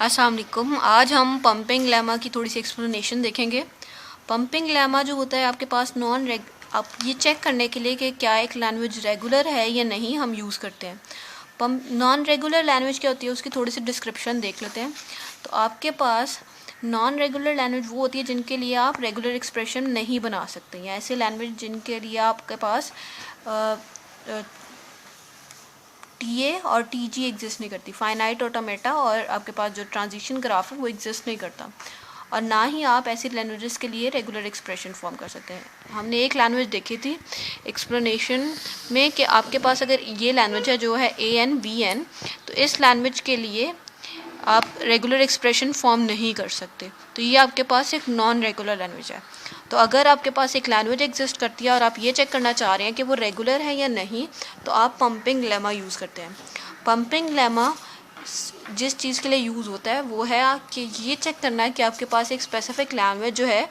अस्सलाम वालेकुम। आज हम पंपिंग लेमा की थोड़ी सी एक्सप्लेनेशन देखेंगे। पंपिंग लेमा जो होता है आपके पास आप ये चेक करने के लिए कि क्या एक लैंग्वेज रेगुलर है या नहीं हम यूज़ करते हैं। नॉन रेगुलर लैंग्वेज क्या होती है उसकी थोड़ी सी डिस्क्रिप्शन देख लेते हैं। तो आपके पास नॉन रेगुलर लैंग्वेज वो होती है जिनके लिए आप रेगुलर एक्सप्रेशन नहीं बना सकते, या ऐसे लैंग्वेज जिनके लिए आपके पास टीए और टीजी एग्जिस्ट नहीं करती, फाइनाइट ऑटोमेटा, और आपके पास जो ट्रांजिशन ग्राफ है वो एग्जिस्ट नहीं करता। और ना ही आप ऐसी लैंग्वेजेस के लिए रेगुलर एक्सप्रेशन फॉर्म कर सकते हैं। हमने एक लैंग्वेज देखी थी एक्सप्लेनेशन में कि आपके पास अगर ये लैंग्वेज है जो है ANBN, तो इस लैंग्वेज के लिए आप रेगुलर एक्सप्रेशन फॉर्म नहीं कर सकते। तो ये आपके पास एक नॉन रेगुलर लैंग्वेज है। तो अगर आपके पास एक लैंग्वेज एग्जिस्ट करती है और आप ये चेक करना चाह रहे हैं कि वो रेगुलर है या नहीं, तो आप पंपिंग लेमा यूज़ करते हैं। पंपिंग लेमा जिस चीज़ के लिए यूज़ होता है वो है कि ये चेक करना है कि आपके पास एक स्पेसिफिक लैंग्वेज जो है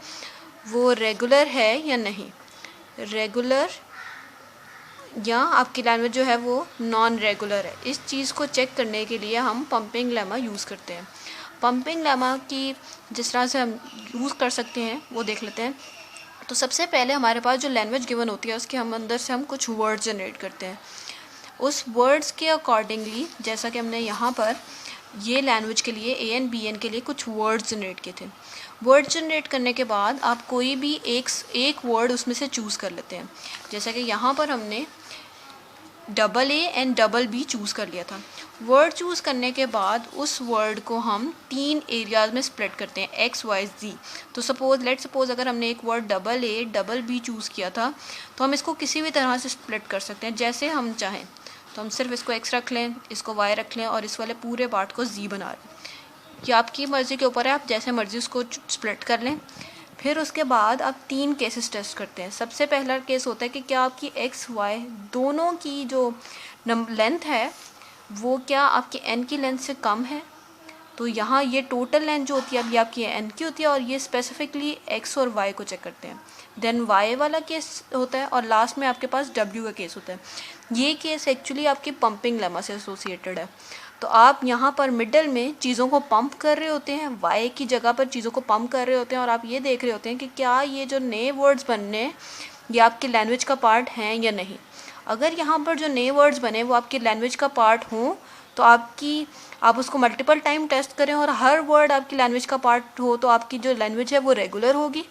वो रेगुलर है या नहीं, रेगुलर या आपकी लैंग्वेज जो है वो नॉन रेगुलर है। इस चीज़ को चेक करने के लिए हम पंपिंग लेमा यूज़ करते हैं। पंपिंग लेमा की जिस तरह से हम यूज़ कर सकते हैं वो देख लेते हैं। तो सबसे पहले हमारे पास जो लैंग्वेज गिवन होती है उसके हम अंदर से हम कुछ वर्ड्स जनरेट करते हैं। उस वर्ड्स के अकॉर्डिंगली, जैसा कि हमने यहाँ पर ये लैंग्वेज के लिए ANBN के लिए कुछ वर्ड्स जनरेट किए थे। वर्ड जनरेट करने के बाद आप कोई भी एक वर्ड उसमें से चूज़ कर लेते हैं। जैसा कि यहाँ पर हमने AA एंड BB चूज़ कर लिया था। वर्ड चूज़ करने के बाद उस वर्ड को हम 3 एरियाज़ में स्प्लिट करते हैं, X, Y, Z। तो लेट सपोज़ अगर हमने एक वर्ड AA BB चूज़ किया था तो हम इसको किसी भी तरह से स्प्लिट कर सकते हैं जैसे हम चाहें। तो हम सिर्फ इसको X रख लें, इसको Y रख लें और इस वाले पूरे पार्ट को Z बना लें। ये आपकी मर्ज़ी के ऊपर है, आप जैसे मर्ज़ी उसको स्प्लिट कर लें। फिर उसके बाद आप 3 केसेस टेस्ट करते हैं। सबसे पहला केस होता है कि क्या आपकी X, Y दोनों की जो लेंथ है वो क्या आपकी N की लेंथ से कम है। तो यहाँ ये टोटल लेंथ जो होती है अब ये आपकी N की होती है, और ये स्पेसिफिकली X और Y को चेक करते हैं। देन Y वाला केस होता है और लास्ट में आपके पास W का केस होता है। ये केस एक्चुअली आपकी पंपिंग लेमा से एसोसिएटेड है। तो आप यहाँ पर मिडल में चीज़ों को पंप कर रहे होते हैं, Y की जगह पर चीज़ों को पंप कर रहे होते हैं, और आप ये देख रहे होते हैं कि क्या ये जो नए वर्ड्स बनने ये आपकी लैंग्वेज का पार्ट हैं या नहीं। अगर यहाँ पर जो नए वर्ड्स बने वो आपकी लैंग्वेज का पार्ट हों तो आप उसको मल्टीपल टाइम टेस्ट करें और हर वर्ड आपकी लैंग्वेज का पार्ट हो तो आपकी जो लैंग्वेज है वो रेगुलर होगी।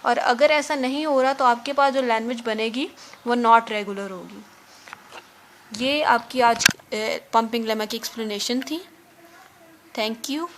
और अगर ऐसा नहीं हो रहा तो आपके पास जो लैंग्वेज बनेगी वो नॉट रेगुलर होगी। ये आपकी आज पंपिंग लेमा की एक्सप्लेनेशन थी। Thank you.